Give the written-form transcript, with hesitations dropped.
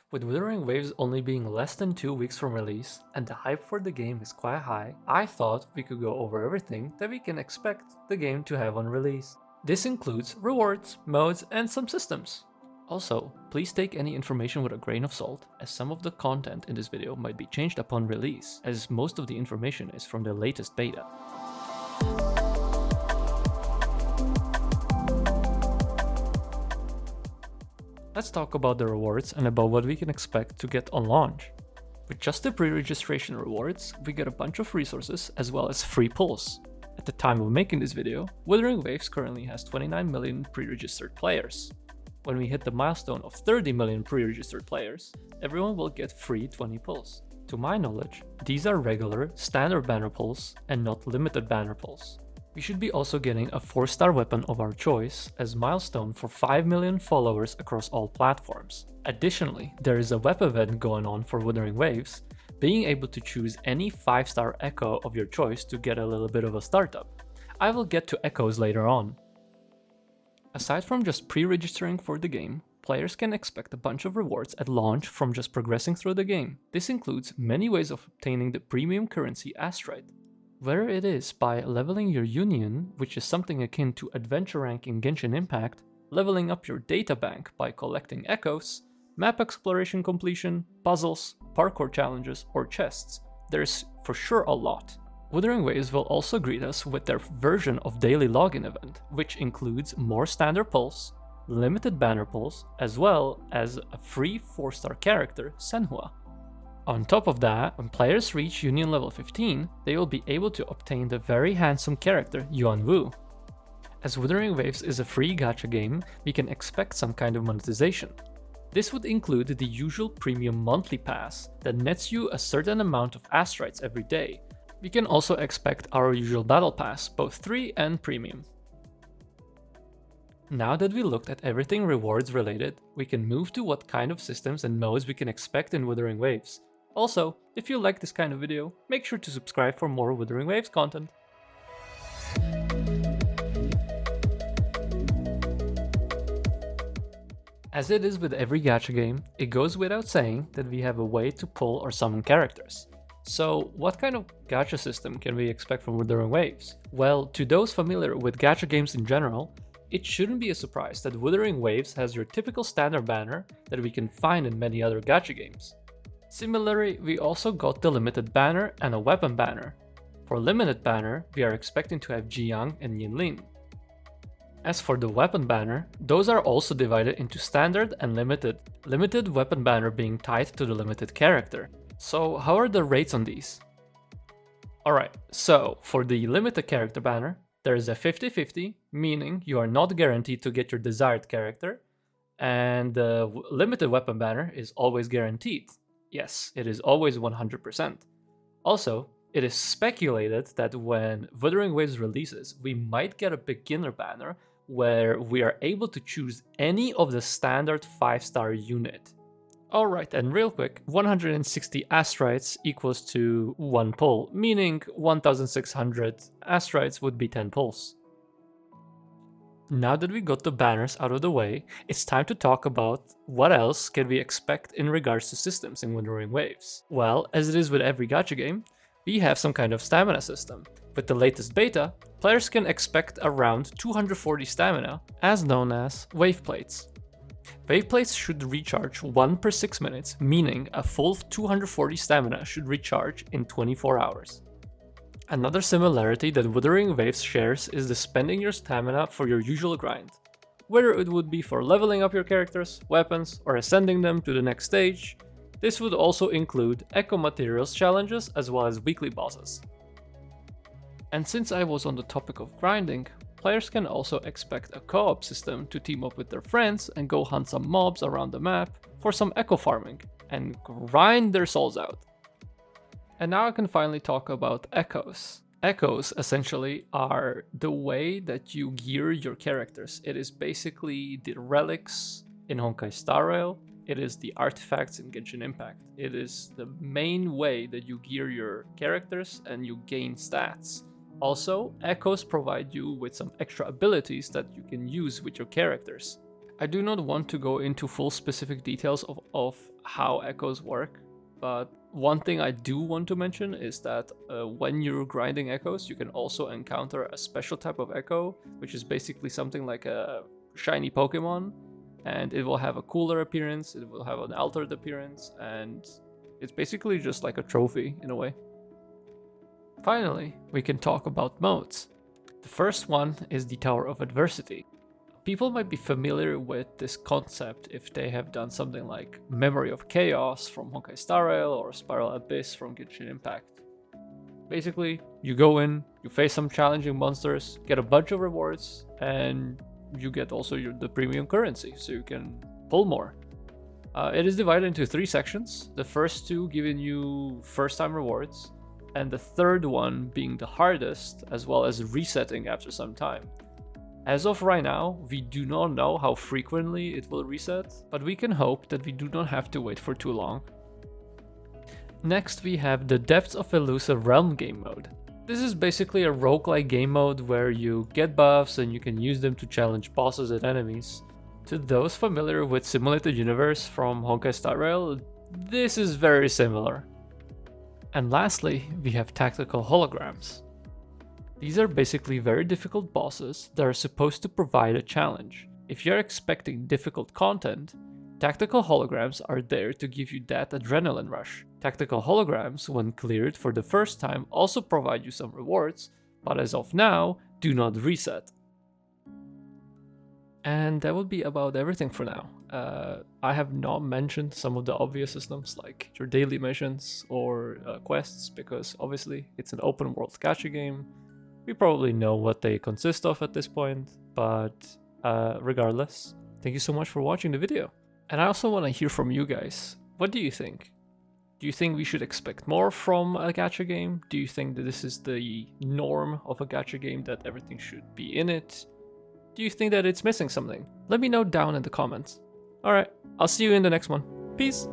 With Wuthering Waves only being less than 2 weeks from release, and the hype for the game is quite high, I thought we could go over everything that we can expect the game to have on release. This includes rewards, modes, and some systems. Also, please take any information with a grain of salt, as some of the content in this video might be changed upon release, as most of the information is from the latest beta. Let's talk about the rewards and about what we can expect to get on launch. With just the pre-registration rewards, we get a bunch of resources as well as free pulls. At the time of making this video, Wuthering Waves currently has 29 million pre-registered players. When we hit the milestone of 30 million pre-registered players, everyone will get free 20 pulls. To my knowledge, these are regular, standard banner pulls and not limited banner pulls. We should be also getting a 4-star weapon of our choice as milestone for 5 million followers across all platforms. Additionally, there is a web event going on for Wuthering Waves, being able to choose any 5-star echo of your choice to get a little bit of a startup. I will get to echoes later on. Aside from just pre-registering for the game, players can expect a bunch of rewards at launch from just progressing through the game. This includes many ways of obtaining the premium currency Astrite. Whether it is by leveling your union, which is something akin to adventure rank in Genshin Impact, leveling up your data bank by collecting echoes, map exploration completion, puzzles, parkour challenges, or chests, there's for sure a lot. Wuthering Waves will also greet us with their version of daily login event, which includes more standard pulls, limited banner pulls, as well as a free 4-star character, Senhua. On top of that, when players reach Union level 15, they will be able to obtain the very handsome character Yuanwu. As Wuthering Waves is a free gacha game, we can expect some kind of monetization. This would include the usual premium monthly pass that nets you a certain amount of Astrites every day. We can also expect our usual battle pass, both 3 and premium. Now that we looked at everything rewards related, we can move to what kind of systems and modes we can expect in Wuthering Waves. Also, if you like this kind of video, make sure to subscribe for more Wuthering Waves content. As it is with every gacha game, it goes without saying that we have a way to pull or summon characters. So, what kind of gacha system can we expect from Wuthering Waves? Well, to those familiar with gacha games in general, it shouldn't be a surprise that Wuthering Waves has your typical standard banner that we can find in many other gacha games. Similarly, we also got the limited banner and a weapon banner. For limited banner, we are expecting to have Jiang and Yinlin. As for the weapon banner, those are also divided into standard and limited. Limited weapon banner being tied to the limited character. So how are the rates on these? Alright, so for the limited character banner, there is a 50-50, meaning you are not guaranteed to get your desired character, and the limited weapon banner is always guaranteed. Yes, it is always 100%. Also, it is speculated that when Wuthering Waves releases, we might get a beginner banner where we are able to choose any of the standard 5-star unit. Alright, and real quick, 160 Astrites equals to 1 pull, meaning 1600 Astrites would be 10 pulls. Now that we got the banners out of the way, it's time to talk about what else can we expect in regards to systems in Wuthering Waves. Well, as it is with every gacha game, we have some kind of stamina system. With the latest beta, players can expect around 240 stamina, as known as wave plates. Wave plates should recharge 1 per 6 minutes, meaning a full 240 stamina should recharge in 24 hours. Another similarity that Wuthering Waves shares is the spending your stamina for your usual grind. Whether it would be for leveling up your characters, weapons, or ascending them to the next stage, this would also include Echo Materials challenges as well as weekly bosses. And since I was on the topic of grinding, players can also expect a co-op system to team up with their friends and go hunt some mobs around the map for some echo farming and grind their souls out. And now I can finally talk about echoes. Echoes essentially are the way that you gear your characters. It is basically the relics in Honkai Star Rail. It is the artifacts in Genshin Impact. It is the main way that you gear your characters and you gain stats. Also, echoes provide you with some extra abilities that you can use with your characters. I do not want to go into full specific details of of how echoes work, but one thing I do want to mention is that when you're grinding echoes, you can also encounter a special type of echo, which is basically something like a shiny Pokemon, and it will have a cooler appearance, it will have an altered appearance, and it's basically just like a trophy in a way. Finally, we can talk about modes. The first one is the Tower of Adversity. People might be familiar with this concept if they have done something like Memory of Chaos from Honkai Star Rail or Spiral Abyss from Genshin Impact. Basically, you go in, you face some challenging monsters, get a bunch of rewards, and you get also the premium currency, so you can pull more. It is divided into 3 sections, the first 2 giving you first time rewards, and the third one being the hardest, as well as resetting after some time. As of right now, we do not know how frequently it will reset, but we can hope that we do not have to wait for too long. Next we have the Depths of Illusive Realm game mode. This is basically a roguelike game mode where you get buffs and you can use them to challenge bosses and enemies. To those familiar with Simulated Universe from Honkai Star Rail, this is very similar. And lastly, we have Tactical Holograms. These are basically very difficult bosses that are supposed to provide a challenge. If you're expecting difficult content, Tactical Holograms are there to give you that adrenaline rush. Tactical Holograms, when cleared for the first time, also provide you some rewards, but as of now, do not reset. And that would be about everything for now. I have not mentioned some of the obvious systems like your daily missions or quests, because obviously it's an open world gacha game. We probably know what they consist of at this point, but regardless, thank you so much for watching the video. And I also want to hear from you guys. What do you think? Do you think we should expect more from a gacha game? Do you think that this is the norm of a gacha game, that everything should be in it? Do you think that it's missing something? Let me know down in the comments. Alright, I'll see you in the next one. Peace!